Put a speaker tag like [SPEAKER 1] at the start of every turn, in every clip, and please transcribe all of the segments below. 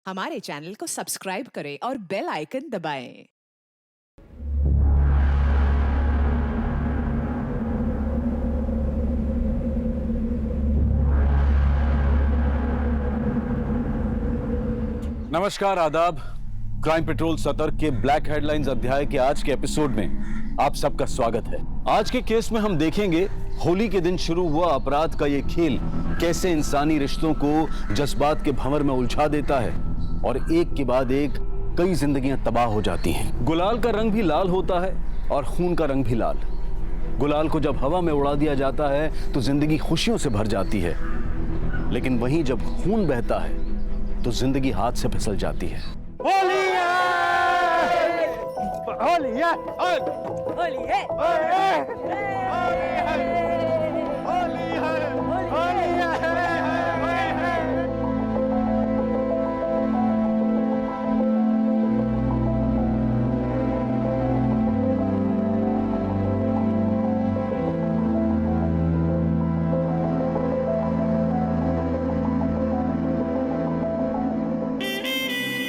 [SPEAKER 1] हमारे चैनल को सब्सक्राइब करें और बेल आइकन दबाएं।
[SPEAKER 2] नमस्कार, आदाब। क्राइम पेट्रोल सतर्क के ब्लैक हेडलाइंस अध्याय के आज के एपिसोड में आप सबका स्वागत है। आज के केस में हम देखेंगे होली के दिन शुरू हुआ अपराध का ये खेल कैसे इंसानी रिश्तों को जज्बात के भंवर में उलझा देता है और एक के बाद एक कई जिंदगियां तबाह हो जाती हैं। गुलाल का रंग भी लाल होता है और खून का रंग भी लाल। गुलाल को जब हवा में उड़ा दिया जाता है तो जिंदगी खुशियों से भर जाती है, लेकिन वहीं जब खून बहता है तो जिंदगी हाथ से फिसल जाती है।
[SPEAKER 3] होली है! होली है!
[SPEAKER 4] होली है!
[SPEAKER 3] होली है! होली है! होली है!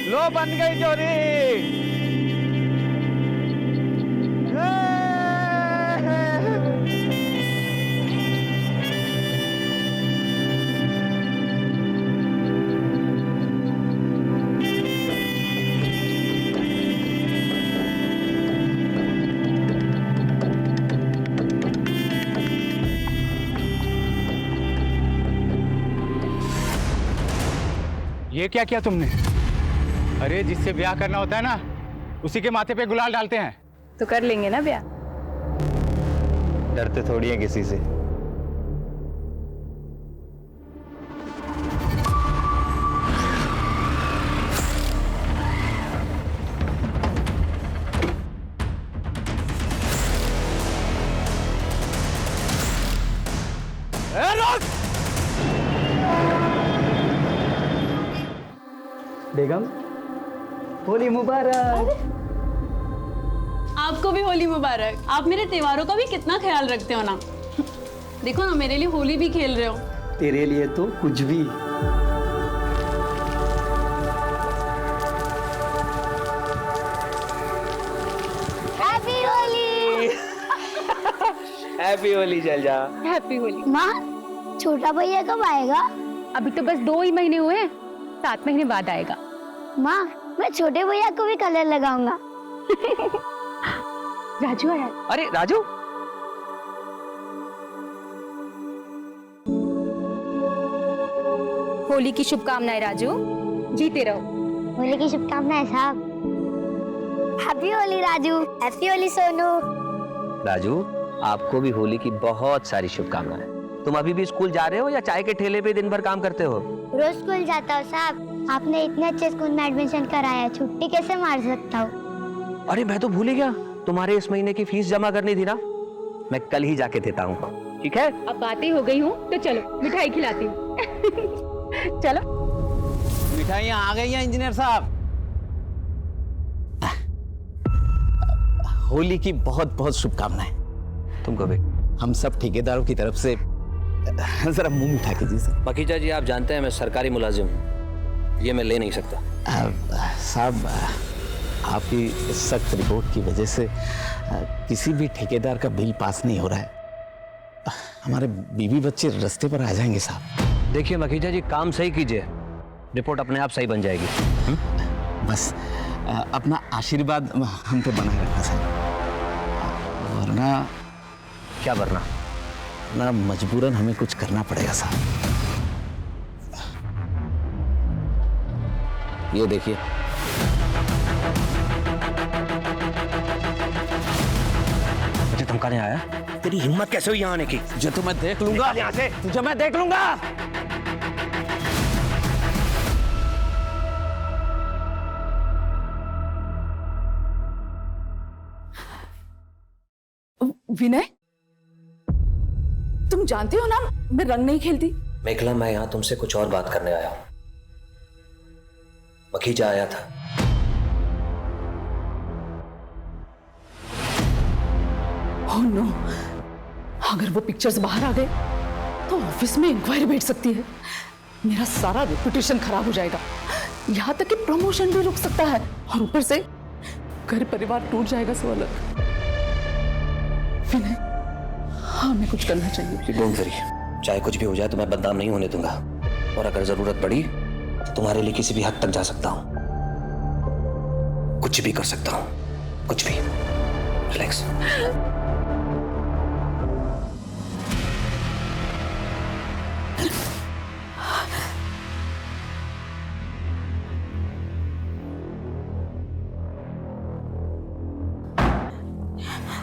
[SPEAKER 3] लो बन गई जोरी।
[SPEAKER 5] ये क्या किया तुमने? अरे जिससे ब्याह करना होता है ना, उसी के माथे पे गुलाल डालते हैं।
[SPEAKER 4] तो कर लेंगे ना ब्याह।
[SPEAKER 6] डरते थोड़ी है किसी से।
[SPEAKER 7] बेगम, होली मुबारक।
[SPEAKER 8] आपको भी होली मुबारक। आप मेरे त्योहारों का भी कितना ख्याल रखते हो ना। देखो ना, मेरे लिए होली भी खेल रहे हो।
[SPEAKER 7] तेरे लिए तो कुछ भी।
[SPEAKER 9] हैप्पी होली।
[SPEAKER 6] हैप्पी होली चल जा।
[SPEAKER 8] हैप्पी होली।
[SPEAKER 9] माँ, छोटा भैया कब आएगा?
[SPEAKER 8] अभी तो बस 2 ही महीने हुए हैं, 7 महीने बाद आएगा।
[SPEAKER 9] माँ, मैं छोटे भैया को भी कलर लगाऊंगा।
[SPEAKER 8] राजू आया।
[SPEAKER 6] अरे राजू,
[SPEAKER 4] होली की शुभकामनाएं राजू।
[SPEAKER 8] जीते रहो।
[SPEAKER 9] होली की शुभकामनाएं साहब। हैप्पी होली राजू। हैप्पी होली सोनू।
[SPEAKER 6] राजू आपको भी होली की बहुत सारी शुभकामनाएं। तुम अभी भी स्कूल जा रहे हो या चाय के ठेले पे दिन भर काम करते हो?
[SPEAKER 9] रोज स्कूल जाता हूँ साहब। आपने इतने अच्छे स्कूल में एडमिशन कराया, छुट्टी कैसे मार सकता हूँ?
[SPEAKER 6] अरे मैं तो भूल ही गया, तुम्हारे इस महीने की फीस जमा करनी थी ना। मैं कल ही जाके देता हूँ, ठीक है?
[SPEAKER 8] अब बातें हो गई हूँ तो चलो मिठाई खिलाती हूँ। चलो।
[SPEAKER 3] मिठाइयाँ आ गई हैं इंजीनियर साहब।
[SPEAKER 10] होली की बहुत बहुत शुभकामनाएं।
[SPEAKER 6] तुमको भी।
[SPEAKER 10] हम सब ठेकेदारों की तरफ से जरा मुंह मीठा कीजिए सर।
[SPEAKER 6] मखीजा जी, आप जानते हैं मैं सरकारी मुलाजिम, ये मैं ले नहीं सकता।
[SPEAKER 10] साहब, आपकी सख्त रिपोर्ट की वजह से किसी भी ठेकेदार का बिल पास नहीं हो रहा है। हमारे बीवी बच्चे रास्ते पर आ जाएंगे साहब।
[SPEAKER 6] देखिए मखीजा जी, काम सही कीजिए, रिपोर्ट अपने आप सही बन जाएगी।
[SPEAKER 10] बस अपना आशीर्वाद हम पे बनाए रखना साहब, वरना
[SPEAKER 6] क्या वरना?
[SPEAKER 10] ना मजबूरन हमें कुछ करना पड़ेगा साहब। ये देखिए,
[SPEAKER 6] मुझे धमकाने आया? तेरी हिम्मत कैसे हुई यहाँ आने की?
[SPEAKER 10] तुझे तो मैं देख लूंगा,
[SPEAKER 6] यहाँ से।
[SPEAKER 10] तुझे मैं देख लूंगा।
[SPEAKER 1] विनय, तुम जानते हो ना मैं रंग नहीं खेलती।
[SPEAKER 6] मेघला, मैं यहाँ तुमसे कुछ और बात करने आया हूँ। मखीजा आया था।
[SPEAKER 1] ओह नो, अगर वो पिक्चर्स बाहर आ गए तो ऑफिस में इंक्वायरी बैठ सकती है। मेरा सारा रेपुटेशन खराब हो जाएगा। यहाँ तक कि प्रमोशन भी रुक सकता है, और ऊपर से घर परिवार टूट जाएगा सो अलग। विनय, हमें कुछ करना चाहिए।
[SPEAKER 6] डोंट वरी, चाहे कुछ भी हो जाए तो मैं बदनाम नहीं होने दूंगा, और अगर जरूरत पड़ी तो तुम्हारे लिए किसी भी हद तक जा सकता हूं, कुछ भी कर सकता हूं, कुछ भी। रिलैक्स।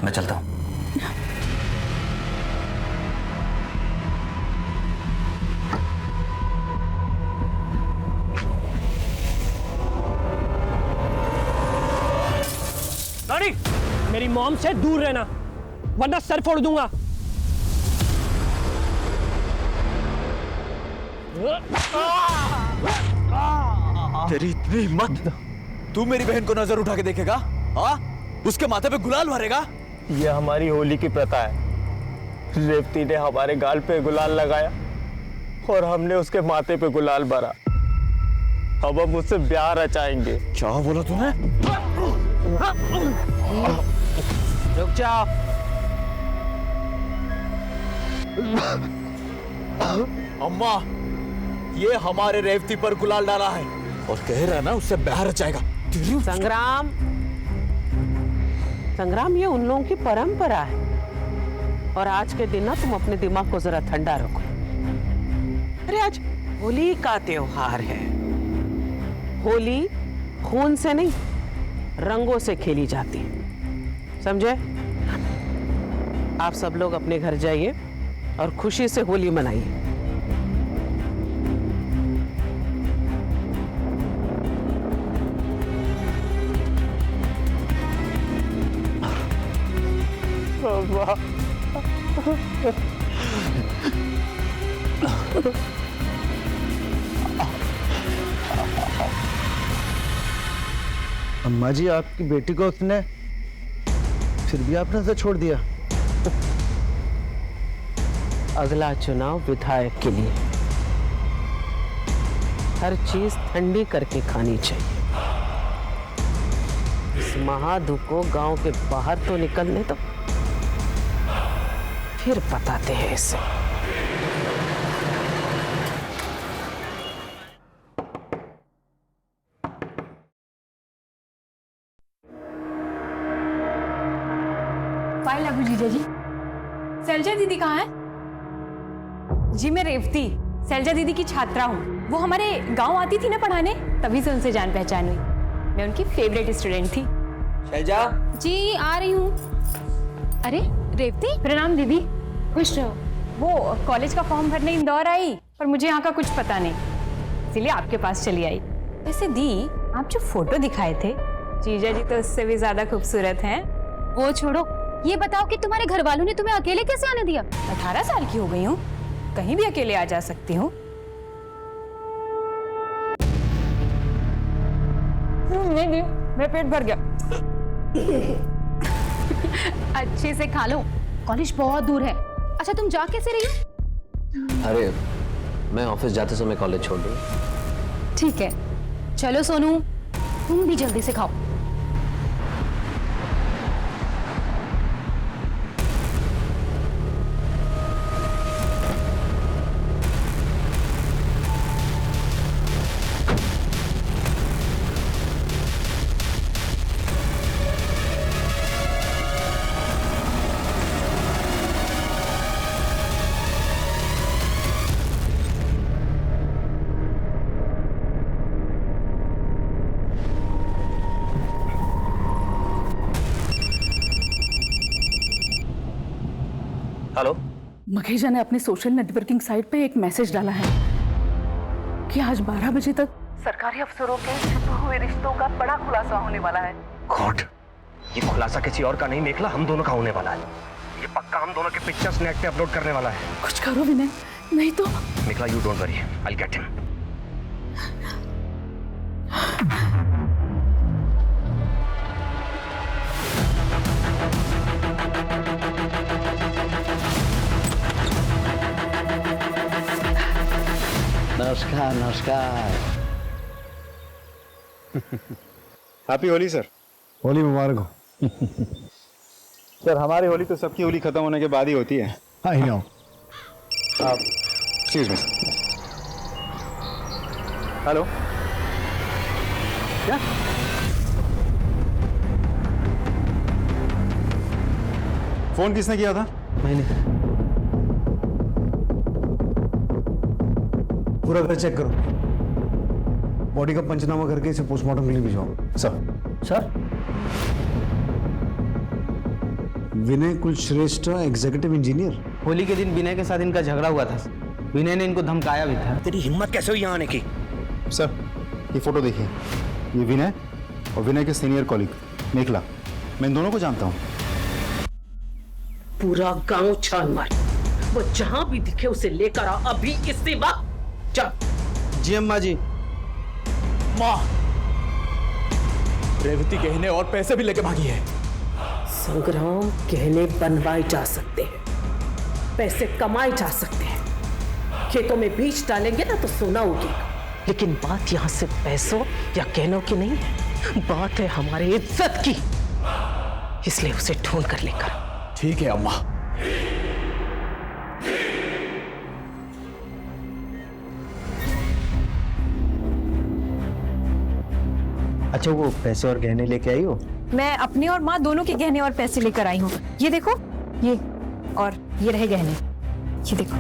[SPEAKER 6] मैं चलता हूं।
[SPEAKER 11] रानी, मेरी मॉम से दूर रहना, वरना सर फोड़ दूंगा।
[SPEAKER 2] तेरी इतनी हिम्मत, तू मेरी बहन को नजर उठा के देखेगा? हाँ, उसके माथे पे गुलाल भरेगा?
[SPEAKER 11] ये हमारी होली की प्रथा है। रेवती ने हमारे गाल पे गुलाल लगाया और हमने उसके माथे पे गुलाल भरा। अब हम उससे ब्याह रचाएंगे।
[SPEAKER 2] क्या बोला तूने?
[SPEAKER 11] रुक जाओ।
[SPEAKER 2] अम्मा, ये हमारे रेवती पर गुलाल डाला है और कह रहा ना उससे ब्याह रचाएगा।
[SPEAKER 12] संग्राम, संग्राम, ये उन लोगों की परंपरा है, और आज के दिन ना तुम अपने दिमाग को जरा ठंडा रखो। अरे आज होली का त्योहार है। होली खून से नहीं, रंगों से खेली जाती है, समझे? आप सब लोग अपने घर जाइए और खुशी से होली मनाइए।
[SPEAKER 7] अम्मा जी, आपकी बेटी को उसने फिर भी आपने उसे छोड़ दिया।
[SPEAKER 12] अगला चुनाव विधायक के लिए, हर चीज ठंडी करके खानी चाहिए। इस महाधुप को गांव के बाहर तो निकलने दो, फिर बताते हैं इसे।
[SPEAKER 4] फाइल लागू जीजा जी। शैलजा दीदी कहाँ है? जी मैं रेवती, शैलजा दीदी की छात्रा हूँ। वो हमारे गांव आती थी ना पढ़ाने, तभी से उनसे जान पहचान हुई। मैं उनकी फेवरेट स्टूडेंट थी।
[SPEAKER 6] शैलजा
[SPEAKER 4] जी आ रही हूँ। अरे रेवती, प्रणाम दीदी। खुश रहो। वो कॉलेज का फॉर्म भरने इंदौर आई, पर मुझे यहाँ का कुछ पता नहीं, इसीलिए आपके पास चली आई। वैसे दी, आप जो फोटो दिखाए थे, जीजा जी तो उससे भी ज्यादा खूबसूरत हैं।
[SPEAKER 13] वो छोड़ो, ये बताओ कि तुम्हारे घर वालों ने तुम्हें अकेले कैसे आने दिया?
[SPEAKER 4] 18 साल की हो गई हूँ, कहीं भी अकेले आ जा सकती हूँ। नहीं दी, मेरा पेट भर गया।
[SPEAKER 13] अच्छे से खा लो, कॉलेज बहुत दूर है। अच्छा तुम जा कैसे रही हो?
[SPEAKER 6] अरे मैं ऑफिस जाते समय कॉलेज छोड़ दूँ।
[SPEAKER 13] ठीक है, चलो सोनू, तुम भी जल्दी से खाओ।
[SPEAKER 6] हेलो,
[SPEAKER 1] मखेजा ने अपने सोशल नेटवर्किंग साइट पे एक मैसेज डाला है कि आज 12 बजे तक
[SPEAKER 12] सरकारी अफसरों के छुपे हुए रिश्तों का बड़ा खुलासा होने वाला है।
[SPEAKER 6] गॉड, ये खुलासा किसी और का नहीं मेखला हम दोनों का होने वाला है। ये पक्का हम दोनों के पिक्चर्स नेट पे अपलोड करने वाला है।
[SPEAKER 1] कुछ करो विनय, नहीं तो।
[SPEAKER 6] Mekhala, you don't worry, I will get him.
[SPEAKER 7] नमस्कार नमस्कार।
[SPEAKER 5] Happy Holi sir.
[SPEAKER 7] होली मुबारक हो।
[SPEAKER 5] सर हमारी होली तो सबकी होली खत्म होने के बाद ही होती है।
[SPEAKER 7] I know.
[SPEAKER 5] आप एक्सक्यूज मी। हेलो, क्या फोन किसने किया था?
[SPEAKER 7] मैंने। पूरा घर चेक करो, बॉडी का पंचनामा करके इसे पोस्टमार्टम के लिए भिजवाओ।
[SPEAKER 6] सर
[SPEAKER 7] विनय कुलश्रेष्ठ, एग्जीक्यूटिव इंजीनियर।
[SPEAKER 6] होली के दिन विनय के साथ इनका झगड़ा हुआ था। विनय ने इनको धमकाया भी था।
[SPEAKER 10] तेरी हिम्मत कैसे हुई यहाँ आने की?
[SPEAKER 5] सर ये फोटो देखिए, ये विनय और विनय के सीनियर कॉलीग मेघला, मैं इन दोनों को जानता हूँ।
[SPEAKER 12] पूरा गांव छान मार, वो जहां भी दिखे उसे लेकर आ अभी इसी वक्त। चल।
[SPEAKER 7] जी अम्मा जी।
[SPEAKER 10] माँ, रेवती गहने और पैसे भी लेके भागी है।
[SPEAKER 12] संग्राम, गहने बनवाए जा सकते हैं, पैसे कमाए जा सकते हैं, खेतों में बीज डालेंगे ना तो सोना उगेगा, लेकिन बात यहां से पैसों या गहनों की नहीं है, बात है हमारी इज्जत की। इसलिए उसे ढूंढ कर लेकर।
[SPEAKER 10] ठीक है अम्मा।
[SPEAKER 6] अच्छा, वो पैसे और गहने लेके आई हो?
[SPEAKER 4] मैं अपने और माँ दोनों के गहने और पैसे लेकर आई हूँ। ये देखो, ये और ये रहे गहने, ये देखो।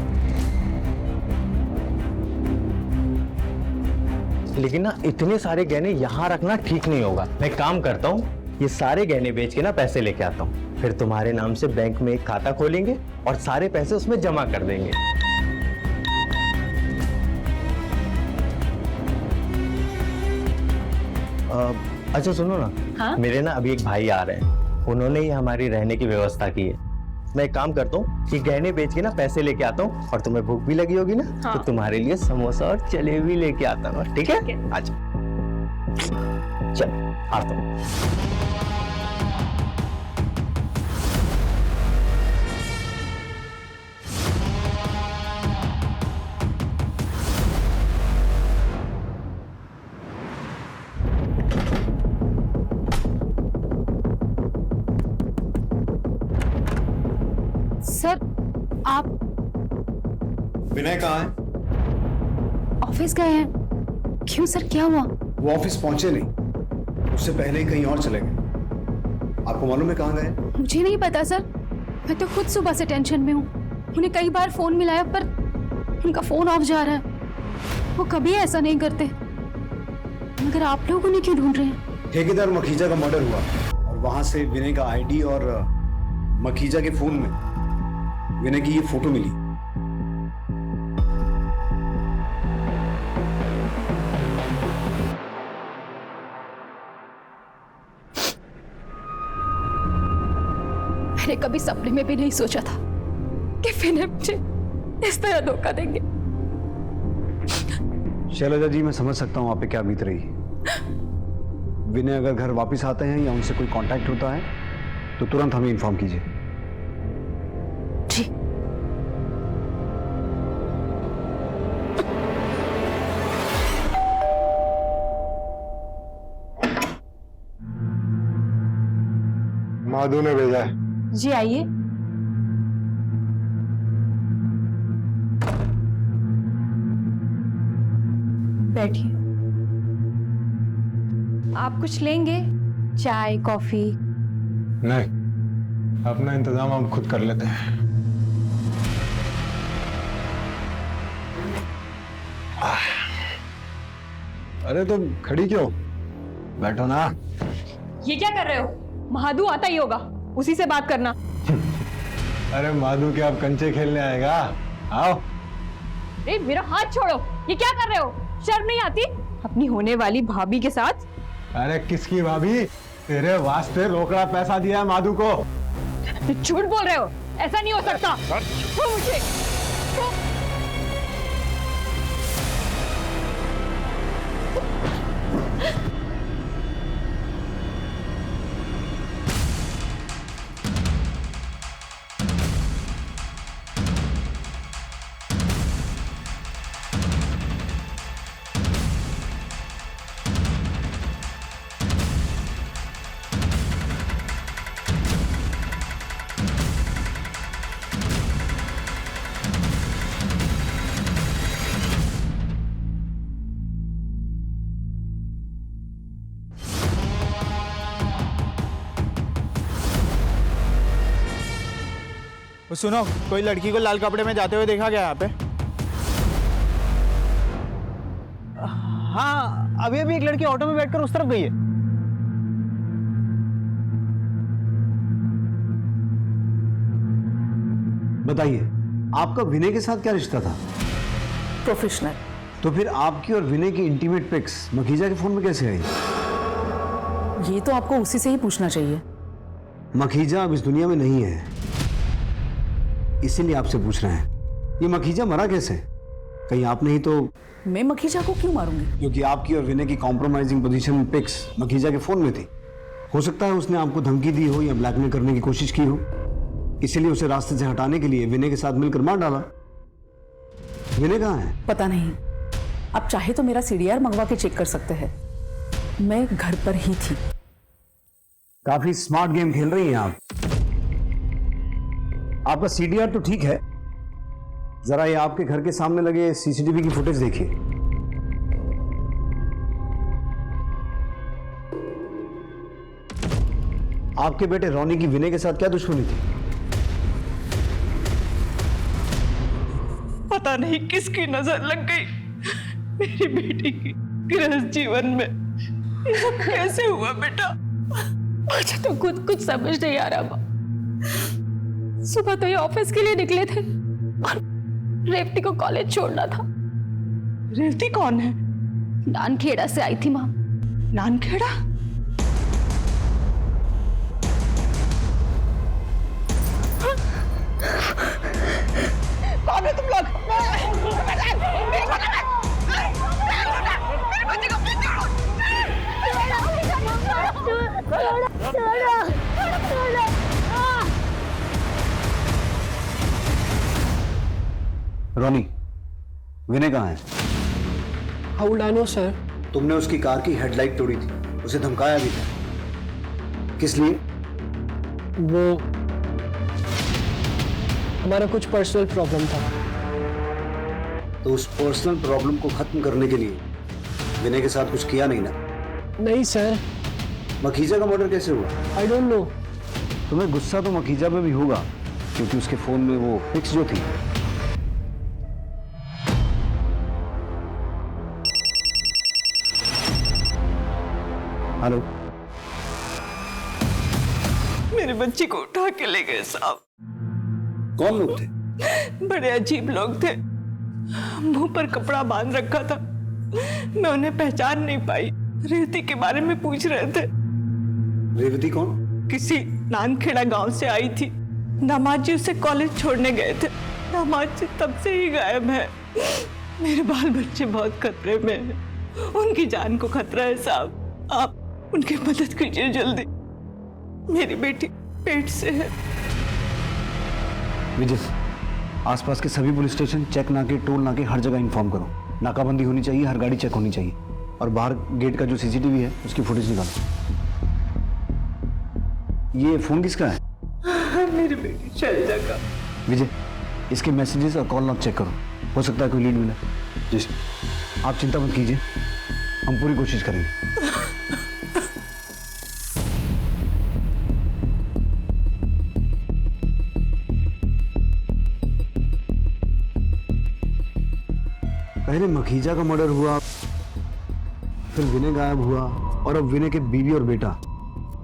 [SPEAKER 6] लेकिन ना इतने सारे गहने यहाँ रखना ठीक नहीं होगा। मैं काम करता हूँ, ये सारे गहने बेच के ना पैसे लेके आता हूँ, फिर तुम्हारे नाम से बैंक में एक खाता खोलेंगे और सारे पैसे उसमें जमा कर देंगे। अच्छा सुनो ना।
[SPEAKER 4] हाँ?
[SPEAKER 6] मेरे ना अभी एक भाई आ रहे हैं, उन्होंने ही हमारी रहने की व्यवस्था की है। मैं एक काम करता हूँ कि गहने बेच के ना पैसे लेके आता हूँ, और तुम्हें भूख भी लगी होगी ना। हाँ। तो तुम्हारे लिए समोसा और जलेबी लेके आता हूँ। ठीक है? अच्छा चल आता हूँ।
[SPEAKER 13] सर आप
[SPEAKER 5] विनय कहाँ है?
[SPEAKER 13] ऑफिस गए हैं? क्यों सर, क्या हुआ?
[SPEAKER 7] वो ऑफिस पहुंचे नहीं, उससे पहले ही कहीं और चले गए। आपको मालूम है कहाँ गए?
[SPEAKER 13] मुझे नहीं पता सर, मैं तो खुद सुबह से टेंशन में हूँ। उन्हें कई बार फोन मिलाया पर उनका फोन ऑफ जा रहा है। वो कभी ऐसा नहीं करते, मगर आप लोग उन्हें क्यों ढूंढ रहे हैं?
[SPEAKER 7] ठेकेदार मखीजा का मर्डर हुआ और वहां से विनय का आईडी और मखीजा के फोन में विनय की ये फोटो मिली।
[SPEAKER 13] मैंने कभी सपने में भी नहीं सोचा था कि विनय मुझे इस तरह धोखा देंगे।
[SPEAKER 7] शैलजा जी, मैं समझ सकता हूँ आप पे क्या बीत रही है। विनय अगर घर वापस आते हैं या उनसे कोई कांटेक्ट होता है तो तुरंत हमें इन्फॉर्म कीजिए।
[SPEAKER 13] जी।
[SPEAKER 5] माधु ने भेजा है।
[SPEAKER 4] जी आइए। बैठिए। आप कुछ लेंगे? चाय, कॉफी?
[SPEAKER 5] नहीं, अपना इंतजाम हम खुद कर लेते हैं। अरे तुम खड़ी क्यों? बैठो ना।
[SPEAKER 4] ये क्या कर रहे हो? महादू आता ही होगा, उसी से बात करना।
[SPEAKER 5] अरे माधु के आप कंचे खेलने आएगा? आओ।
[SPEAKER 4] अरे मेरा हाथ छोड़ो, ये क्या कर रहे हो? शर्म नहीं आती अपनी होने वाली भाभी के साथ?
[SPEAKER 5] अरे किसकी भाभी? तेरे वास्ते रोकड़ा पैसा दिया है माधु को।
[SPEAKER 4] झूठ बोल रहे हो, ऐसा नहीं हो सकता। छोड़ो मुझे।
[SPEAKER 11] सुनो, कोई लड़की को लाल कपड़े में जाते हुए देखा गया यहाँ पे? हाँ, अभी अभी एक लड़की ऑटो में बैठकर उस तरफ गई है।
[SPEAKER 7] बताइए, आपका विनय के साथ क्या रिश्ता था?
[SPEAKER 1] प्रोफेशनल।
[SPEAKER 7] तो फिर आपकी और विनय की इंटीमेट पिक्स मखीजा के फोन में कैसे आई?
[SPEAKER 1] ये तो आपको उसी से ही पूछना चाहिए।
[SPEAKER 7] मखीजा अब इस दुनिया में नहीं है, इसीलिए आपसे पूछ रहे हैं। ये मखीजा मरा कैसे? कहीं आप नहीं तो?
[SPEAKER 1] मैं मखीजा को क्यों मारूंगी?
[SPEAKER 7] क्योंकि आपकी और विनय की कॉम्प्रोमाइजिंग पोजीशन में पिक्स मखीजा के फोन में थी। हो सकता है उसने आपको धमकी दी हो या ब्लैकमेल करने की कोशिश की हो, इसीलिए उसे रास्ते से हटाने के लिए विनय के साथ मिलकर मार डाला। विनय कहाँ है?
[SPEAKER 1] पता नहीं। आप चाहे तो मेरा सीडीआर मंगवा के चेक कर सकते हैं। मैं घर पर ही थी।
[SPEAKER 7] काफी स्मार्ट गेम खेल रही हैं आप। आपका सीडीआर तो ठीक है, जरा ये आपके घर के सामने लगे सीसीटीवी की फुटेज देखिए। आपके बेटे रोनी की विनय के साथ क्या दुश्मनी थी?
[SPEAKER 12] पता नहीं किसकी नजर लग गई मेरी बेटी की गृहस्थ जीवन में। ये सब कैसे हुआ बेटा?
[SPEAKER 13] मुझे तो खुद कुछ समझ नहीं आ रहा। सुबह तो ये ऑफिस के लिए निकले थे और रेवती को कॉलेज छोड़ना था।
[SPEAKER 12] रेवती कौन है?
[SPEAKER 13] नानखेड़ा से आई थी माँ।
[SPEAKER 12] नानखेड़ा? कौन है तुम लोग?
[SPEAKER 7] रोनी, विनय कहाँ है?
[SPEAKER 14] How would I know sir?
[SPEAKER 7] तुमने उसकी कार की हेडलाइट तोड़ी थी, उसे धमकाया भी था। किस लिए?
[SPEAKER 14] वो हमारा कुछ पर्सनल प्रॉब्लम था।
[SPEAKER 7] तो उस पर्सनल प्रॉब्लम को खत्म करने के लिए विनय के साथ कुछ किया नहीं ना?
[SPEAKER 14] नहीं सर।
[SPEAKER 7] मखीजा का मर्डर कैसे हुआ?
[SPEAKER 14] I don't know.
[SPEAKER 7] तुम्हें गुस्सा तो मखीजा पे भी होगा, क्योंकि उसके फोन में वो पिक्स जो थी। हेलो,
[SPEAKER 12] मेरे बच्ची को उठा के ले गए साहब।
[SPEAKER 7] कौन लोग थे?
[SPEAKER 12] बड़े अजीब लोग थे, मुंह पर कपड़ा बांध रखा था। मैं उन्हें पहचान नहीं पाई। रेवती के बारे में पूछ रहे थे।
[SPEAKER 7] रेवती कौन?
[SPEAKER 12] किसी नानखेड़ा गांव से आई थी। दामाद जी उसे कॉलेज छोड़ने गए थे। दामाद जी तब से ही गायब है। मेरे बाल बच्चे बहुत खतरे में हैं। उनकी जान को खतरा है साहब। आप उनकी मदद कीजिए जल्दी। मेरी बेटी पेट से है।
[SPEAKER 7] विजय, आसपास के सभी पुलिस स्टेशन, चेक नाके, टोल नाके, हर जगह इन्फॉर्म करो। नाकाबंदी होनी चाहिए, हर गाड़ी चेक होनी चाहिए। और बाहर गेट का जो सीसीटीवी है उसकी फुटेज निकालो। ये फोन किसका है?
[SPEAKER 12] मेरी बेटी शैलजा का।
[SPEAKER 7] विजय, इसके मैसेजेस और कॉल लॉग चेक करो, हो सकता है कोई लीड मिले। जी, आप चिंता मत कीजिए, हम पूरी कोशिश करेंगे। पहले मखीजा का मर्डर हुआ, फिर विनय गायब हुआ, और अब विनय के बीवी और बेटा।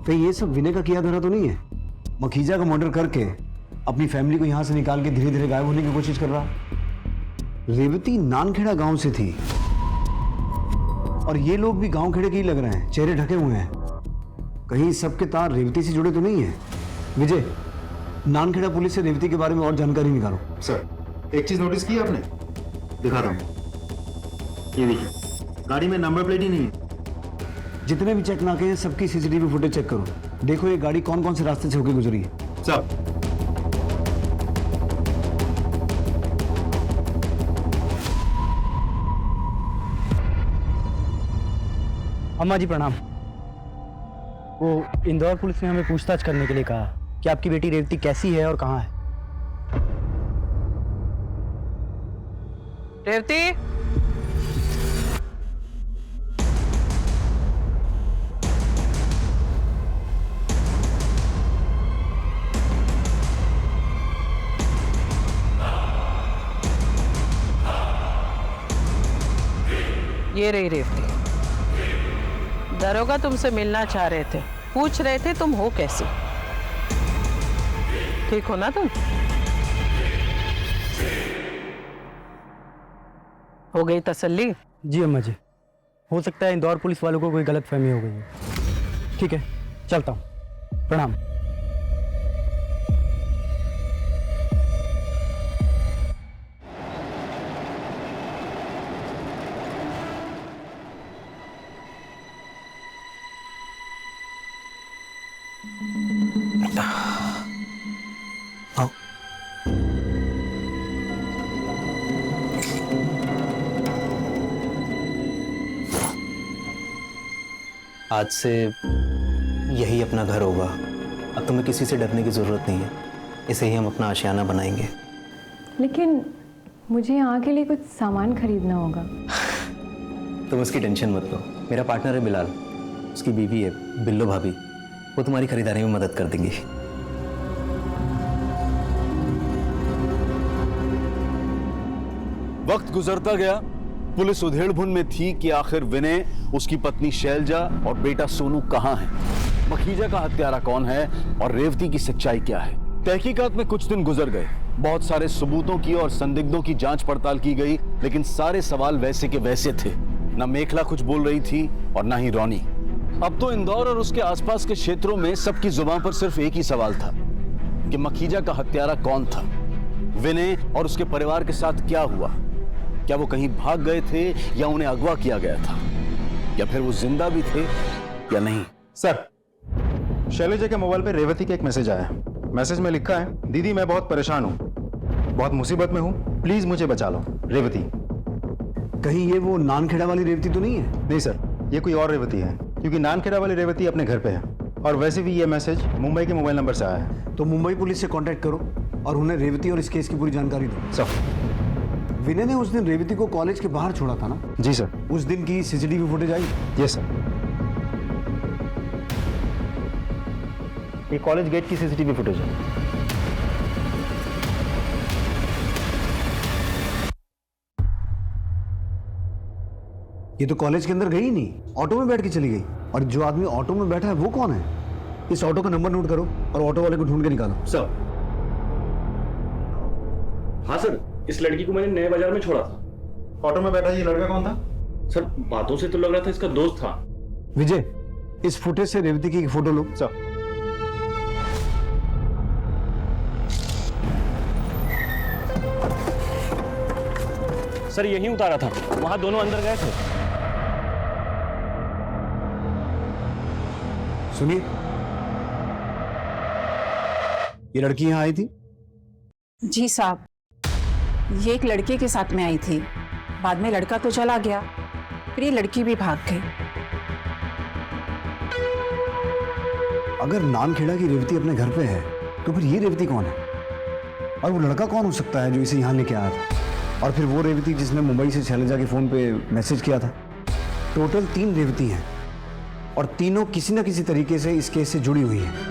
[SPEAKER 7] कहीं ये सब विनय का किया धरा तो नहीं है? मखीजा का मर्डर करके अपनी फैमिली को यहां से निकाल के धीरे धीरे गायब होने की कोशिश कर रहा। रेवती नानखेड़ा गांव से थी, और ये लोग भी गांव खेड़े के ही लग रहे हैं, चेहरे ढके हुए हैं। कहीं सबके तार रेवती से जुड़े तो नहीं है? विजय, नानखेड़ा पुलिस से रेवती के बारे में और जानकारी निकालो।
[SPEAKER 5] सर, एक चीज नोटिस की आपने? दिखाता हूँ, ये देखिए, गाड़ी में नंबर प्लेट ही नहीं है।
[SPEAKER 7] जितने भी चेक नाके हैं सबकी सीसीटीवी फुटेज चेक करो। देखो ये गाड़ी कौन कौन से रास्ते से होकर गुजरी है।
[SPEAKER 5] सर,
[SPEAKER 14] अम्मा जी प्रणाम। वो इंदौर पुलिस ने हमें पूछताछ करने के लिए कहा कि आपकी बेटी रेवती कैसी है और कहाँ है।
[SPEAKER 12] रेवती, ये रही रेवती। दरोगा तुमसे मिलना चाह रहे थे, पूछ रहे थे तुम हो कैसी। ठीक हो ना तुम? हो गई तसल्ली?
[SPEAKER 14] जी अम्मा जी, हो सकता है इंदौर पुलिस वालों को कोई गलतफहमी हो गई है। ठीक है, चलता हूँ। प्रणाम।
[SPEAKER 6] आज से यही अपना घर होगा। अब तुम्हें किसी से डरने की ज़रूरत नहीं है। इसे ही हम अपना आशियाना बनाएंगे।
[SPEAKER 4] लेकिन मुझे यहाँ के लिए कुछ सामान खरीदना होगा।
[SPEAKER 6] तुम उसकी टेंशन मत लो। मेरा पार्टनर है बिलाल, उसकी बीवी है बिल्लो भाभी, वो तुम्हारी खरीदारी में मदद कर देंगी।
[SPEAKER 2] वक्त गुजरता गया। पुलिस उधेड़बुन में थी कि आखिर विनय, उसकी पत्नी शैलजा और बेटा सोनू कहां हैं? मखीजा का हत्यारा कौन है और रेवती की सच्चाई क्या है? तहकीकात में कुछ दिन गुजर गए। बहुत सारे सबूतों की और संदिग्धों की जांच पड़ताल की गई, लेकिन सारे सवाल वैसे के वैसे थे। न मेखला कुछ बोल रही थी और न ही रोनी। अब तो इंदौर और उसके आसपास के क्षेत्रों में सबकी जुबान पर सिर्फ एक ही सवाल था कि मखीजा का हत्यारा कौन था? विनय और उसके परिवार के साथ क्या हुआ? क्या वो कहीं भाग गए थे या उन्हें अगवा किया गया था, या फिर वो जिंदा भी थे या नहीं?
[SPEAKER 5] सर, शैलजा के मोबाइल पे रेवती का एक मैसेज आया है। मैसेज में लिखा है, दीदी मैं बहुत परेशान हूँ, बहुत मुसीबत में हूँ, प्लीज मुझे बचा लो। रेवती।
[SPEAKER 7] कहीं ये वो नानखेड़ा वाली रेवती तो नहीं है?
[SPEAKER 5] नहीं सर, ये कोई और रेवती है, क्योंकि नानखेड़ा वाली रेवती अपने घर पे है। और वैसे भी ये मैसेज मुंबई के मोबाइल नंबर से आया है।
[SPEAKER 7] तो मुंबई पुलिस से कांटेक्ट करो और उन्हें रेवती और इस केस की पूरी जानकारी दो।
[SPEAKER 5] सर,
[SPEAKER 7] विनय ने उस दिन रेवती को कॉलेज के बाहर छोड़ा था ना?
[SPEAKER 5] जी सर।
[SPEAKER 7] उस दिन की CCTV footage I?
[SPEAKER 5] Yes sir. ये कॉलेज गेट की सीसीटीवी फुटेज है।
[SPEAKER 7] ये तो कॉलेज के अंदर गई नहीं, ऑटो में बैठ के चली गई। और जो आदमी ऑटो में बैठा है वो कौन है? इस ऑटो का नंबर नोट करो और ऑटो वाले को ढूंढ के निकालो।
[SPEAKER 15] सर। हाँ सर, इस लड़की को मैंने नए बाजार में छोड़ा था।
[SPEAKER 5] ऑटो में बैठा ये लड़का कौन था?
[SPEAKER 15] सर, बातों से तो लग रहा था इसका दोस्त था।
[SPEAKER 7] विजय, इस फुटेज से रेवती की एक फोटो लो।
[SPEAKER 5] सर।
[SPEAKER 15] सर यहीं उतारा था, वहां दोनों अंदर गए थे।
[SPEAKER 7] सुनिए, ये लड़की यहां आई थी?
[SPEAKER 16] जी साहब, ये एक लड़के के साथ में आई थी। बाद में लड़का तो चला गया, फिर ये लड़की भी भाग गई।
[SPEAKER 7] अगर नानखेड़ा की रेवती अपने घर पे है तो फिर ये रेवती कौन है? और वो लड़का कौन हो सकता है जो इसे यहाँ लेके आया था? और फिर वो रेवती जिसने मुंबई से शैलजा के फोन पे मैसेज किया था। टोटल 3 रेवती हैं और तीनों किसी न किसी तरीके से इस केस से जुड़ी हुई हैं।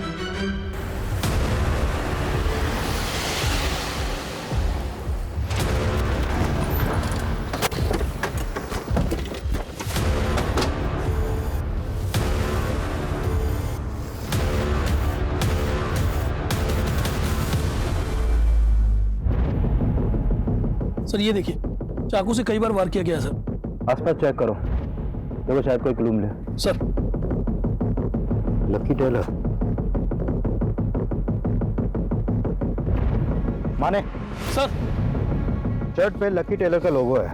[SPEAKER 17] सर ये देखिए, चाकू से कई बार वार किया गया है सर।
[SPEAKER 5] आसपास चेक करो, देखो शायद कोई क्लू मिले।
[SPEAKER 17] सर।
[SPEAKER 5] Lucky Tailor. माने
[SPEAKER 17] सर,
[SPEAKER 5] शर्ट पे लकी टेलर का लोगो है।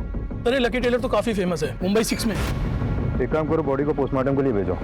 [SPEAKER 17] सर ये लकी टेलर तो काफी फेमस है, मुंबई 6 में।
[SPEAKER 5] एक काम करो, बॉडी को पोस्टमार्टम के लिए भेजो।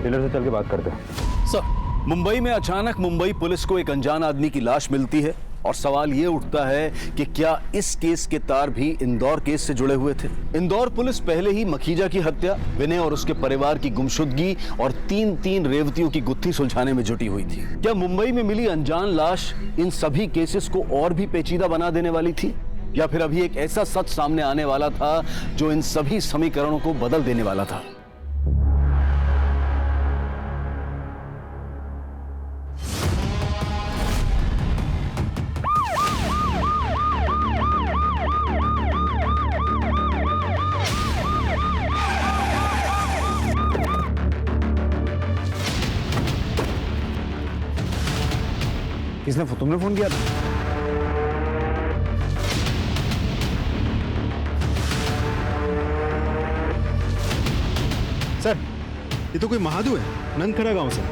[SPEAKER 5] टेलर से चल के बात करते हैं।
[SPEAKER 17] सर।
[SPEAKER 2] मुंबई में अचानक मुंबई पुलिस को एक अनजान आदमी की लाश मिलती है और सवाल ये उठता है कि क्या इस केस के तार भी इंदौर केस से जुड़े हुए थे? इंदौर पुलिस पहले ही मखीजा की हत्या, विनय और उसके परिवार की गुमशुदगी और 3 रेवतियों की गुत्थी सुलझाने में जुटी हुई थी। क्या मुंबई में मिली अनजान लाश इन सभी केसेस को और भी पेचीदा बना देने वाली थी, या फिर अभी एक ऐसा सच सामने आने वाला था जो इन सभी समीकरणों को बदल देने वाला था?
[SPEAKER 7] किसने तुमने फोन किया था?
[SPEAKER 5] सर, ये तो कोई महादू है, नंदखेड़ा गांव से।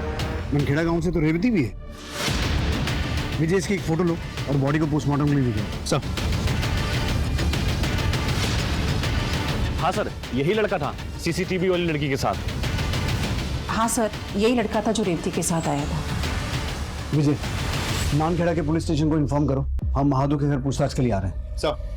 [SPEAKER 7] नंदखेड़ा गांव से तो रेवती भी है। विजय, इसकी एक फोटो लो और बॉडी को पोस्टमार्टम के लिए भेजो।
[SPEAKER 5] सर।
[SPEAKER 15] हाँ सर, यही लड़का था सीसीटीवी वाली लड़की के साथ।
[SPEAKER 16] हाँ सर, यही लड़का था जो रेवती के साथ आया था।
[SPEAKER 7] विजय, नानखेड़ा के पुलिस स्टेशन को इन्फॉर्म करो, हम महादू के घर पूछताछ के लिए आ रहे हैं।
[SPEAKER 5] सर।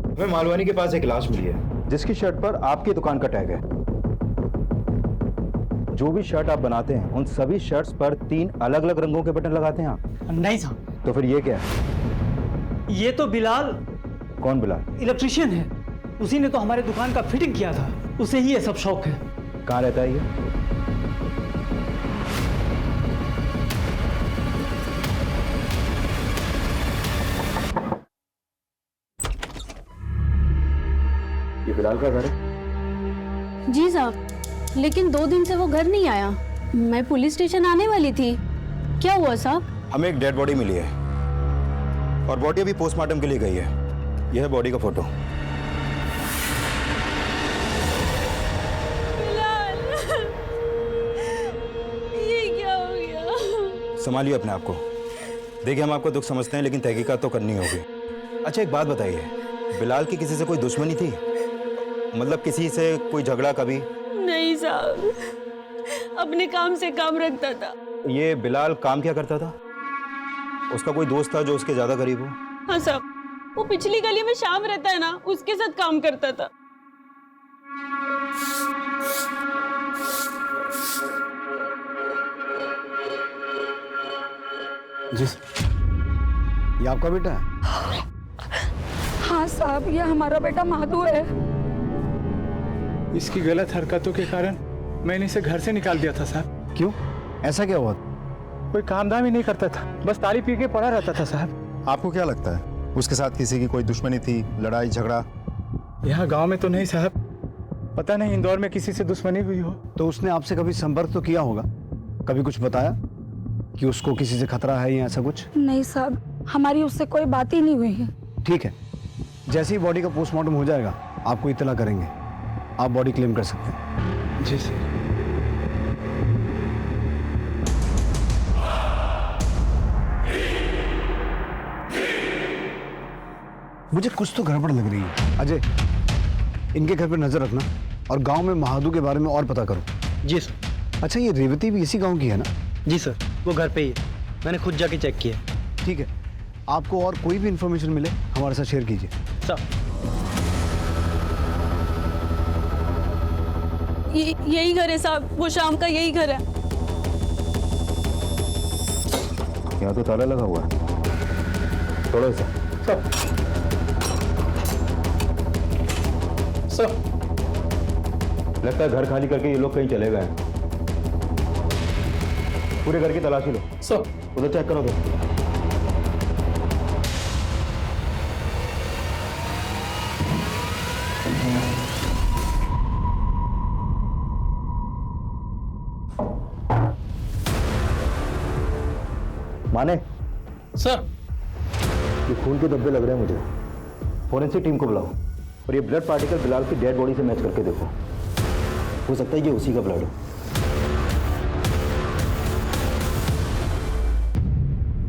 [SPEAKER 5] हमें मालवानी के पास एक लाश मिली है जिसकी शर्ट पर आपकी दुकान का टैग है। जो भी शर्ट आप बनाते हैं उन सभी शर्ट्स पर 3 अलग अलग रंगों के बटन लगाते हैं आप?
[SPEAKER 14] नहीं साहब।
[SPEAKER 5] तो फिर ये क्या है?
[SPEAKER 14] ये तो बिलाल।
[SPEAKER 5] कौन बिलाल?
[SPEAKER 14] इलेक्ट्रिशियन है, उसी ने तो हमारे दुकान का फिटिंग किया था, उसे ही ये सब शौक है।
[SPEAKER 5] कहाँ रहता है ये बिलाल का घर है?
[SPEAKER 8] जी साहब, लेकिन 2 दिन से वो घर नहीं आया। मैं पुलिस स्टेशन आने वाली थी। क्या हुआ साहब?
[SPEAKER 5] हमें एक डेड बॉडी मिली है और बॉडी अभी पोस्टमार्टम के लिए गई है। यह है बॉडी का फोटो।
[SPEAKER 8] बिलाल, ये क्या हो गया?
[SPEAKER 5] संभालिए अपने आप को। देखिए, हम आपको दुख समझते हैं लेकिन तहकीकात तो करनी होगी। अच्छा, एक बात बताइए, बिलाल की किसी से कोई दुश्मनी थी? मतलब किसी से कोई झगड़ा कभी?
[SPEAKER 8] नहीं साहब, अपने काम से काम रखता था।
[SPEAKER 5] ये बिलाल काम क्या करता था? उसका कोई दोस्त था जो उसके ज्यादा करीब हो?
[SPEAKER 8] हाँ साहब, वो पिछली गली में शाम रहता है ना, उसके साथ काम करता था।
[SPEAKER 7] जी सर। ये आपका बेटा है?
[SPEAKER 1] हाँ साहब, ये हमारा बेटा महादू है।
[SPEAKER 18] इसकी गलत हरकतों के कारण मैंने इसे घर से निकाल दिया था साहब।
[SPEAKER 7] क्यों? ऐसा क्या हुआ?
[SPEAKER 18] कोई काम धाम ही नहीं करता था, बस ताली पी के पड़ा रहता था साहब।
[SPEAKER 5] आपको क्या लगता है उसके साथ किसी की कोई दुश्मनी थी, लड़ाई झगड़ा?
[SPEAKER 18] यहाँ गांव में तो नहीं साहब, पता नहीं इंदौर में किसी से दुश्मनी हुई हो।
[SPEAKER 7] तो उसने आपसे कभी संपर्क तो किया होगा, कभी कुछ बताया कि उसको किसी से खतरा है या ऐसा कुछ?
[SPEAKER 1] नहीं साहब, हमारी उससे कोई बात ही नहीं हुई है।
[SPEAKER 7] ठीक है, जैसे ही बॉडी का पोस्टमार्टम हो जाएगा आपको इत्तला करेंगे, आप बॉडी क्लेम कर सकते हैं।
[SPEAKER 18] जी सर।
[SPEAKER 7] मुझे कुछ तो गड़बड़ लग रही है। अजय, इनके घर पर नजर रखना और गांव में महादू के बारे में और पता करो।
[SPEAKER 14] जी सर।
[SPEAKER 7] अच्छा, ये रेवती भी इसी गांव की है ना?
[SPEAKER 14] जी सर, वो घर पे ही है, मैंने खुद जाके चेक किया।
[SPEAKER 7] ठीक है, आपको और कोई भी इंफॉर्मेशन मिले हमारे साथ शेयर कीजिए।
[SPEAKER 14] सर।
[SPEAKER 8] यही घर है साहब, वो शाम का यही घर है।
[SPEAKER 5] यहाँ तो ताला लगा हुआ है। थोड़ा सा
[SPEAKER 18] सर।
[SPEAKER 5] लगता है घर खाली करके ये लोग कहीं चले गए हैं। पूरे घर की तलाशी लो।
[SPEAKER 18] सर।
[SPEAKER 5] उधर चेक करो। माने
[SPEAKER 18] सर,
[SPEAKER 5] ये खून के धब्बे लग रहे हैं मुझे। फोरेंसिक टीम को बुलाओ और ये ब्लड पार्टिकल बिलाल की डेड बॉडी से मैच करके देखो। हो सकता है ये उसी का ब्लड हो।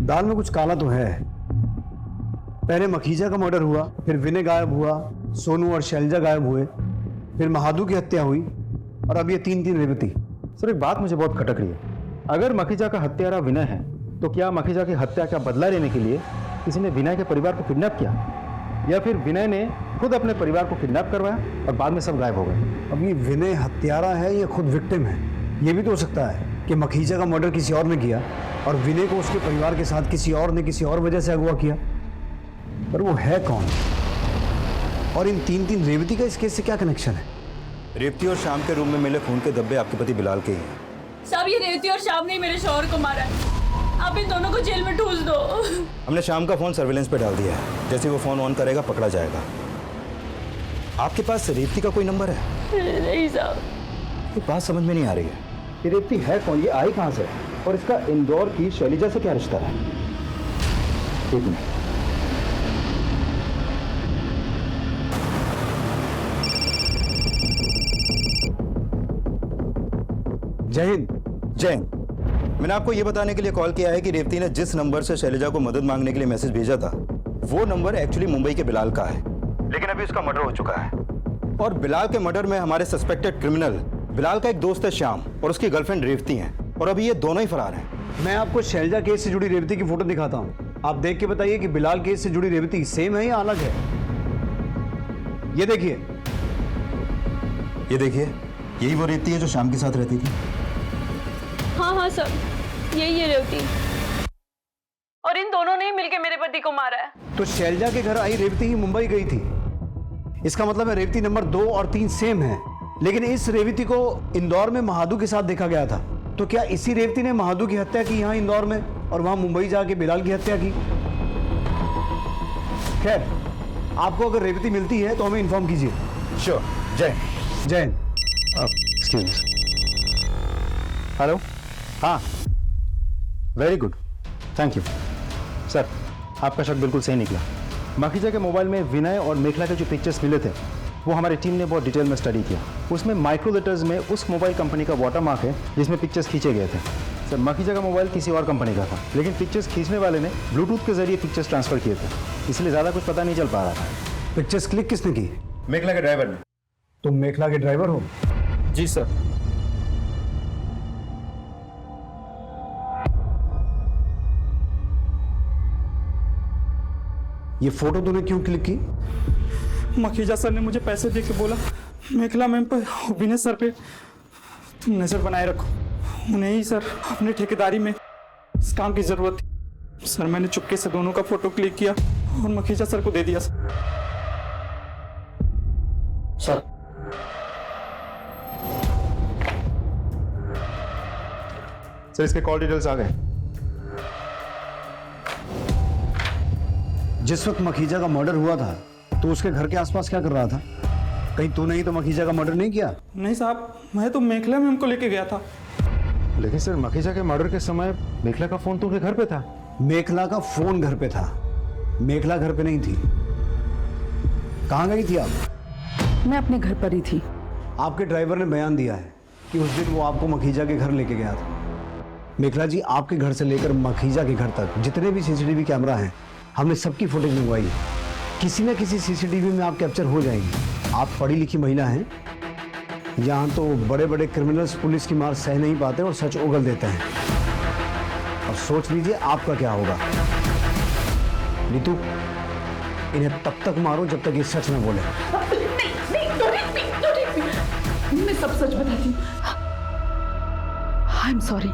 [SPEAKER 7] दाल में कुछ काला तो है। पहले मखीजा का मर्डर हुआ, फिर विनय गायब हुआ, सोनू और शैलजा गायब हुए, फिर महादू की हत्या हुई और अब ये 3 रेवती।
[SPEAKER 5] सर, एक बात मुझे बहुत खटक रही है। अगर मखीजा का हत्यारा विनय है तो क्या मखीजा की हत्या का बदला लेने के लिए किसी ने विनय के परिवार को किडनैप किया, या फिर विनय ने खुद अपने परिवार को किडनैप करवाया और बाद में सब गायब हो गए?
[SPEAKER 7] अब ये विनय हत्यारा है या खुद विक्टिम है? ये भी तो हो सकता है कि मखीजा का मर्डर किसी और ने किया और विनय को उसके परिवार के साथ किसी और ने किसी और वजह से अगवा किया। पर वो है कौन? और इन 3 रेवती का इस केस से क्या कनेक्शन है?
[SPEAKER 5] रेवती और शाम के रूम में मिले खून के धब्बे आपके पति बिलाल के ही हैं।
[SPEAKER 8] साहब, ये रेवती और शाम ने मेरे शौहर को मारा है।
[SPEAKER 13] आप इन दोनों को जेल में ठूस दो।
[SPEAKER 5] हमने शाम का फोन सर्विलेंस पे डाल दिया है, जैसे वो फोन ऑन करेगा पकड़ा जाएगा। आपके पास रेवती का कोई नंबर है?
[SPEAKER 13] नहीं साहब।
[SPEAKER 5] ये बात समझ में नहीं आ रही है, ये रेवती है कौन, ये आई कहाँ से, और इसका इंदौर की शैलिजा से क्या रिश्ता है? एक मिनट। जय हिंद। जय हिंद। मैंने आपको यह बताने के लिए कॉल किया है कि रेवती ने जिस नंबर से शैलिजा को मदद मांगने के लिए मैसेज भेजा था, वो नंबर एक्चुअली मुंबई के बिलाल का है, लेकिन अभी उसका मर्डर हो चुका है। और बिलाल के मर्डर में हमारे सस्पेक्टेड क्रिमिनल बिलाल का एक दोस्त है श्याम, और उसकी गर्लफ्रेंड रेवती है, और अभी ये दोनों ही फरार हैं।
[SPEAKER 7] मैं आपको शैलजा केस से जुड़ी रेवती की फोटो दिखाता हूँ, आप देख के बताइए कि बिलाल केस से जुड़ी रेवती सेम है या अलग है। ये देखिए, ये देखिए, यही वो रेवती है जो श्याम के साथ रहती थी।
[SPEAKER 13] हाँ हाँ सर, यही है रेवती, और इन दोनों ने ही मिलकर मेरे पति को मारा है।
[SPEAKER 7] तो शैलजा के घर आई रेवती ही मुंबई गई थी, इसका मतलब है रेवती नंबर 2 और 3 सेम है, लेकिन इस रेवती को इंदौर में महादू के साथ देखा गया था। तो क्या इसी रेवती ने महादू की हत्या की यहाँ इंदौर में, और वहां मुंबई जाके बिलाल की हत्या की? खैर, आपको अगर रेवती मिलती है तो हमें इन्फॉर्म कीजिए। श्योर। जय जय। Excuse me. हेलो। हाँ, very good, thank you sir. आपका शक बिल्कुल सही निकला। माखीजा के मोबाइल में विनय और मेखला के जो पिक्चर्स मिले थे, वो हमारी टीम ने बहुत डिटेल में स्टडी किया। उसमें माइक्रो लेटर्स में उस मोबाइल कंपनी का वाटरमार्क है जिसमें पिक्चर्स खींचे गए थे। सर, माखीजा का मोबाइल किसी और कंपनी का था, लेकिन पिक्चर्स खींचने वाले ने ब्लूटूथ के जरिए पिक्चर्स ट्रांसफर किए थे, इसलिए ज़्यादा कुछ पता नहीं चल पा रहा था। पिक्चर्स क्लिक किसने की? मेखला के ड्राइवर ने। तुम मेखला के ड्राइवर हो?
[SPEAKER 18] जी सर।
[SPEAKER 7] ये फोटो तूने क्यों क्लिक की?
[SPEAKER 18] मखीजा सर ने मुझे पैसे दे के बोला मेखला मैम पर, विनय सर पे तुम नजर बनाए रखो, उन्हें ही सर अपनी ठेकेदारी में इस काम की जरूरत थी। सर, मैंने चुपके से दोनों का फोटो क्लिक किया और मखीजा सर को दे दिया। सर
[SPEAKER 5] सर, इसके कॉल डिटेल्स आ गए।
[SPEAKER 7] जिस वक्त मखीजा का मर्डर हुआ था तो उसके घर के आसपास क्या कर रहा था? कहीं तूने ही तो मखीजा का मर्डर नहीं किया?
[SPEAKER 18] नहीं साहब, मैं तो मेखला मैम को लेके गया था।
[SPEAKER 5] लेकिन सर, मखीजा के मर्डर के समय मेखला का फोन तो उनके घर पे था।
[SPEAKER 7] मेखला का फोन घर पे था, मेखला घर पे नहीं थी। कहाँ गई थी आप?
[SPEAKER 1] मैं अपने घर पर ही थी।
[SPEAKER 7] आपके ड्राइवर ने बयान दिया है कि उस दिन वो आपको मखीजा के घर लेके गया था। मेखला जी, आपके घर से लेकर मखीजा के घर तक जितने भी सीसीटीवी कैमरा हैं, हमने सबकी फुटेज मंगवाई है। किसी न किसी सीसीटीवी में आप कैप्चर हो जाएंगे। आप पढ़ी लिखी महिला हैं, यहाँ तो बड़े बड़े क्रिमिनल्स पुलिस की मार सह नहीं पाते और सच उगल देते हैं। और सोच लीजिए आपका क्या होगा। नीतू, इन्हें तब तक मारो जब तक ये सच न बोले।
[SPEAKER 1] मैं सब सच बताती हूँ। आई एम सॉरी,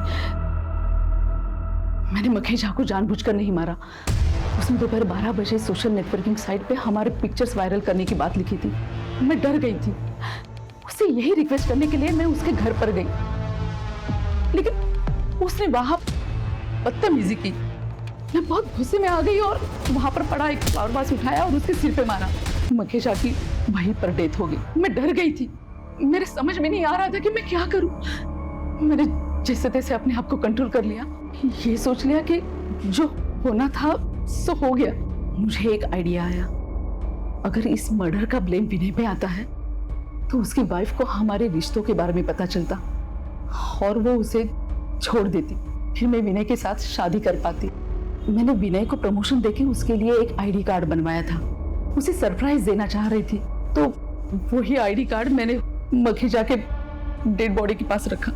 [SPEAKER 1] मैंने मखीजा को जानबूझकर नहीं मारा। उसने दोपहर 12 बजे सोशल नेटवर्किंग साइट पे हमारे पिक्चर्स वायरल करने की बात लिखी थी। मैं डर गई थी। उससे यही रिक्वेस्ट करने के लिए मैं उसके घर पर गई, लेकिन उसने वहां बदतमीजी की। मैं बहुत गुस्से में आ गई और वहां पर पड़ा एक फ्लावर वास उठाया और उसके सिर पे मारा। मखीजा की वहीं पर डेथ हो गई। मैं डर गई थी, मेरे समझ में नहीं आ रहा था कि मैं क्या करूं। मैंने जैसे तैसे अपने आप को कंट्रोल कर लिया। ये सोच लिया कि जो होना था सो हो गया। मुझे एक आइडिया आया, अगर इस मर्डर का ब्लेम विनय पे आता है तो उसकी वाइफ को हमारे रिश्तों के बारे में पता चलता और वो उसे छोड़ देती, फिर मैं विनय के साथ शादी कर पाती। मैंने विनय को प्रमोशन देके उसके लिए एक आईडी कार्ड बनवाया था, उसे सरप्राइज देना चाह रही थी, तो वही आईडी कार्ड मैंने मखीजा के डेड बॉडी के पास रखा।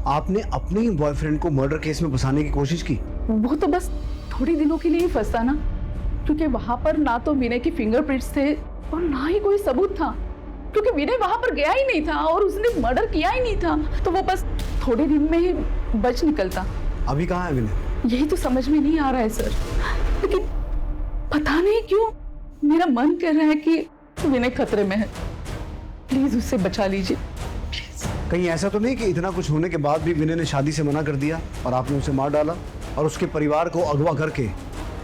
[SPEAKER 7] आपने अपने ही बॉयफ्रेंड को मर्डर केस में फंसाने की कोशिश की?
[SPEAKER 1] वो तो बस थोड़ी दिनों के लिए ही फंसा ना, क्योंकि वहां पर ना तो विनय के फिंगरप्रिंट्स थे और ना ही कोई सबूत था, क्योंकि विनय वहां पर गया ही नहीं था और उसने मर्डर किया ही नहीं था, तो वो बस थोड़े दिन में ही बच निकलता।
[SPEAKER 7] अभी कहाँ है विनय?
[SPEAKER 1] यही तो समझ में नहीं आ रहा है सर, लेकिन पता नहीं क्यों मेरा मन कर रहा है कि विनय खतरे में है। प्लीज उससे बचा लीजिए।
[SPEAKER 7] कहीं ऐसा तो नहीं कि इतना कुछ होने के बाद भी विनय ने शादी से मना कर दिया और आपने उसे मार डाला? और उसके परिवार को अगवा करके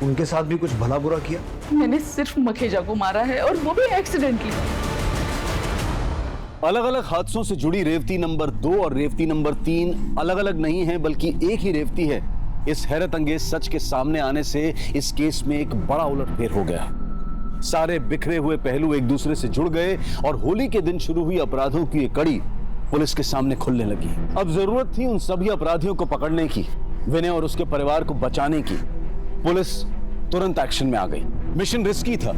[SPEAKER 7] उनके साथ भी कुछ भला बुरा किया?
[SPEAKER 1] मैंने सिर्फ मखेजा को मारा है, और वो भी एक्सीडेंटली।
[SPEAKER 2] अलग अलग हादसों से जुड़ी रेवती नंबर 2 और रेवती नंबर 3 अलग अलग नहीं है, बल्कि एक ही रेवती है। इस हैरत अंगेज सच के सामने आने से इस केस में एक बड़ा उलटफेर हो गया। सारे बिखरे हुए पहलू एक दूसरे से जुड़ गए और होली के दिन शुरू हुई अपराधों की एक कड़ी पुलिस के सामने खुलने लगी। अब जरूरत थी उन सभी अपराधियों को पकड़ने की, विनय और उसके परिवार को बचाने की। पुलिस तुरंत एक्शन में आ गई। मिशन रिस्की था,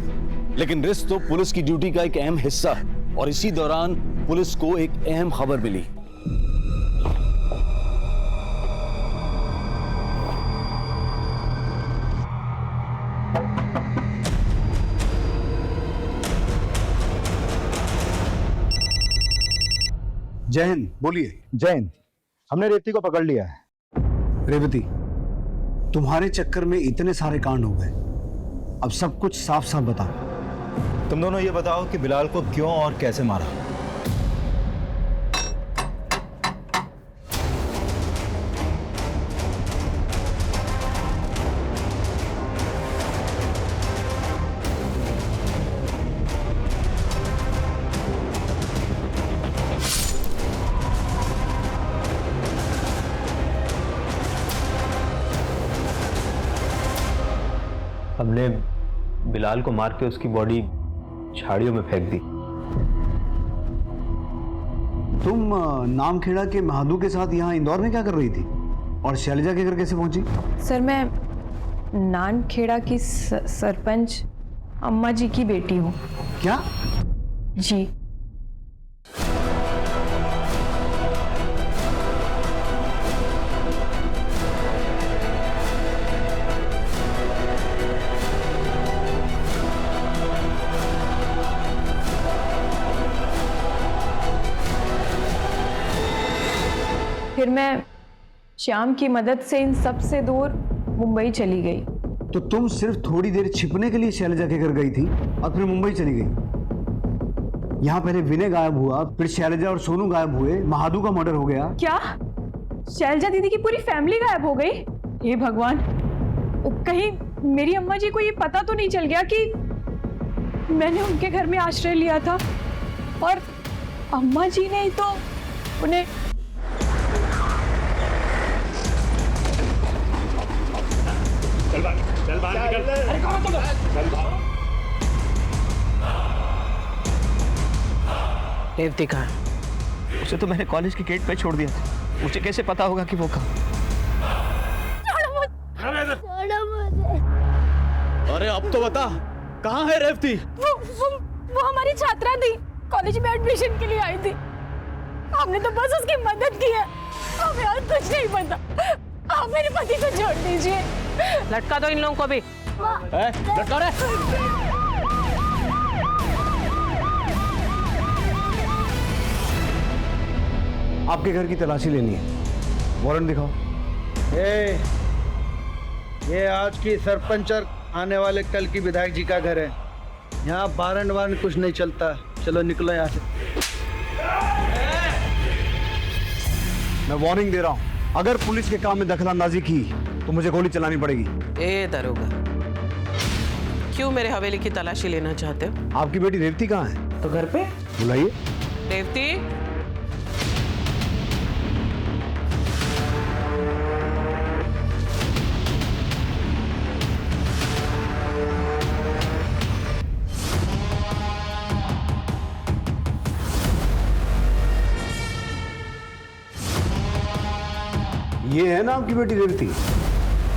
[SPEAKER 2] लेकिन रिस्क तो पुलिस की ड्यूटी का एक अहम हिस्सा है। और इसी दौरान पुलिस को एक अहम खबर मिली।
[SPEAKER 7] जय हिंद। बोलिए।
[SPEAKER 5] जय हिंद। हमने रेवती को पकड़ लिया है।
[SPEAKER 7] रेवती, तुम्हारे चक्कर में इतने सारे कांड हो गए, अब सब कुछ साफ साफ बताओ।
[SPEAKER 5] तुम दोनों ये बताओ कि बिलाल को क्यों और कैसे मारा?
[SPEAKER 6] हमने बिलाल को मार के उसकी बॉडी झाड़ियों में फेंक दी।
[SPEAKER 7] तुम नामखेड़ा के महादू के साथ यहाँ इंदौर में क्या कर रही थी, और शैलजा के घर कैसे पहुंची?
[SPEAKER 4] सर, मैं नानखेड़ा की सरपंच अम्मा जी की बेटी हूँ।
[SPEAKER 7] क्या?
[SPEAKER 4] जी। फिर मैं श्याम की मदद से इन सब से दूर मुंबई चली गई।
[SPEAKER 7] तो तुम सिर्फ थोड़ी देर छिपने के लिए शैलजा के घर गई थी और फिर मुंबई चली गई। यहाँ पहले विनय गायब हुआ, फिर शैलजा और सोनू गायब हुए, महादू का मर्डर हो गया।
[SPEAKER 4] क्या शैलजा दीदी की पूरी फैमिली गायब हो गई? हे भगवान, कहीं मेरी अम्मा जी को ये पता तो नहीं चल गया कि मैंने उनके घर में आश्रय लिया था, और अम्मा जी ने ही तो उन्हें
[SPEAKER 15] चल बाहर निकल। अरे कौन तुम? चल भाग।
[SPEAKER 11] रेवती कहाँ? उसे तो मैंने कॉलेज के गेट पे छोड़ दिया था। मुझे कैसे पता होगा कि वो कहाँ?
[SPEAKER 15] अरे अब तो बता, कहाँ है रेवती?
[SPEAKER 13] वो हमारी छात्रा थी, कॉलेज में एडमिशन के लिए आई थी। हमने तो बस उसकी मदद की है, हमें और कुछ नहीं पता। आप मेरे पति को छोड़ दीजिए।
[SPEAKER 12] लटका दो इन लोगों को भी।
[SPEAKER 15] लटका रहे।
[SPEAKER 7] आपके घर की तलाशी लेनी है, वारंट दिखाओ।
[SPEAKER 19] ये आज की सरपंच और आने वाले कल की विधायक जी का घर है। यहाँ वारंट कुछ नहीं चलता। चलो निकलो यहाँ से।
[SPEAKER 7] मैं वार्निंग दे रहा हूँ, अगर पुलिस के काम में दखलंदाजी की तो मुझे गोली चलानी पड़ेगी।
[SPEAKER 12] ए दरोगा, क्यों मेरे हवेली की तलाशी लेना चाहते हो?
[SPEAKER 7] आपकी बेटी रेवती कहाँ है?
[SPEAKER 12] तो घर पे।
[SPEAKER 7] बुलाइए।
[SPEAKER 12] रेवती,
[SPEAKER 7] ये है ना आपकी बेटी रेवती।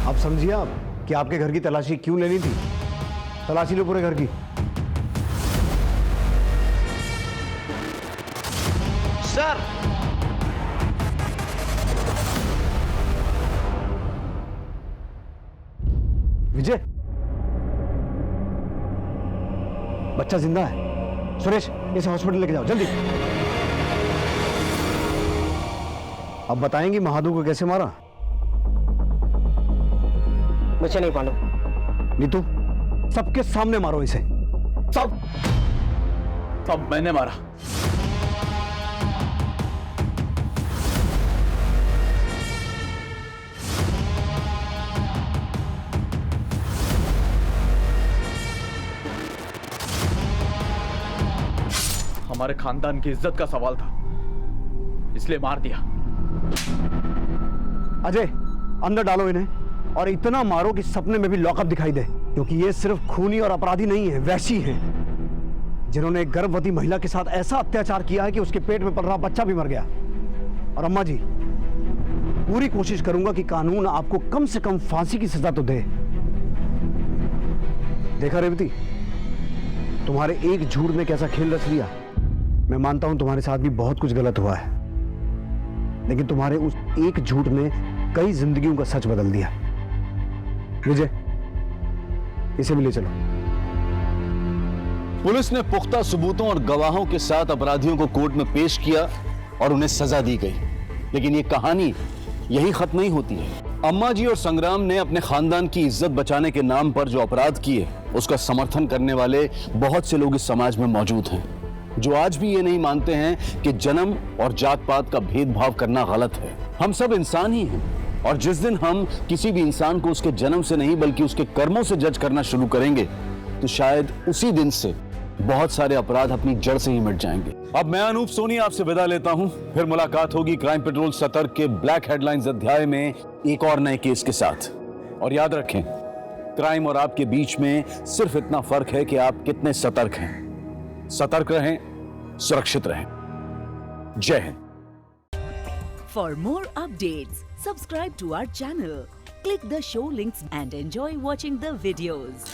[SPEAKER 7] आप समझिए आप कि आपके घर की तलाशी क्यों लेनी थी। तलाशी लो पूरे घर की।
[SPEAKER 19] सर,
[SPEAKER 7] विजय, बच्चा जिंदा है। सुरेश, इसे हॉस्पिटल लेके जाओ जल्दी। अब बताएंगी महादू को कैसे मारा?
[SPEAKER 11] मुझे नहीं मालूम।
[SPEAKER 7] नीतू, सबके सामने मारो इसे।
[SPEAKER 15] सब मैंने मारा। हमारे खानदान की इज्जत का सवाल था, इसलिए मार दिया।
[SPEAKER 7] अजय, अंदर डालो इन्हें और इतना मारो कि सपने में भी लॉकअप दिखाई दे, क्योंकि ये सिर्फ खूनी और अपराधी नहीं है, वैसी हैं जिन्होंने एक गर्भवती महिला के साथ ऐसा अत्याचार किया है कि उसके पेट में पल रहा बच्चा भी मर गया। और अम्मा जी, पूरी कोशिश करूंगा कि कानून आपको कम से कम फांसी की सजा तो दे। देखा रेवती, तुम्हारे एक झूठ ने कैसा खेल रच लिया। मैं मानता हूं तुम्हारे साथ भी बहुत कुछ गलत हुआ है, लेकिन तुम्हारे उस एक झूठ ने कई जिंदगियों का सच बदल दिया। विजय, इसे भी ले चलो।
[SPEAKER 2] पुलिस ने पुख्ता सबूतों और गवाहों के साथ अपराधियों को कोर्ट में पेश किया और उन्हें सजा दी गई। लेकिन ये कहानी यही खत्म नहीं होती है। अम्मा जी और संग्राम ने अपने खानदान की इज्जत बचाने के नाम पर जो अपराध किए, उसका समर्थन करने वाले बहुत से लोग इस समाज में मौजूद हैं, जो आज भी ये नहीं मानते हैं कि जन्म और जात पात का भेदभाव करना गलत है। हम सब इंसान ही हैं, और जिस दिन हम किसी भी इंसान को उसके जन्म से नहीं बल्कि उसके कर्मों से जज करना शुरू करेंगे, तो शायद उसी दिन से बहुत सारे अपराध अपनी जड़ से ही मिट जाएंगे। अब मैं अनूप सोनी आपसे विदा लेता हूं। फिर मुलाकात होगी क्राइम पेट्रोल सतर्क के ब्लैक हेडलाइंस अध्याय में एक और नए केस के साथ। और याद रखें, क्राइम और आपके बीच में सिर्फ इतना फर्क है कि आप कितने सतर्क हैं। सतर्क रहें, सुरक्षित रहें। जय हिंद।
[SPEAKER 20] For more updates, subscribe to our channel, click the show links and enjoy watching the videos.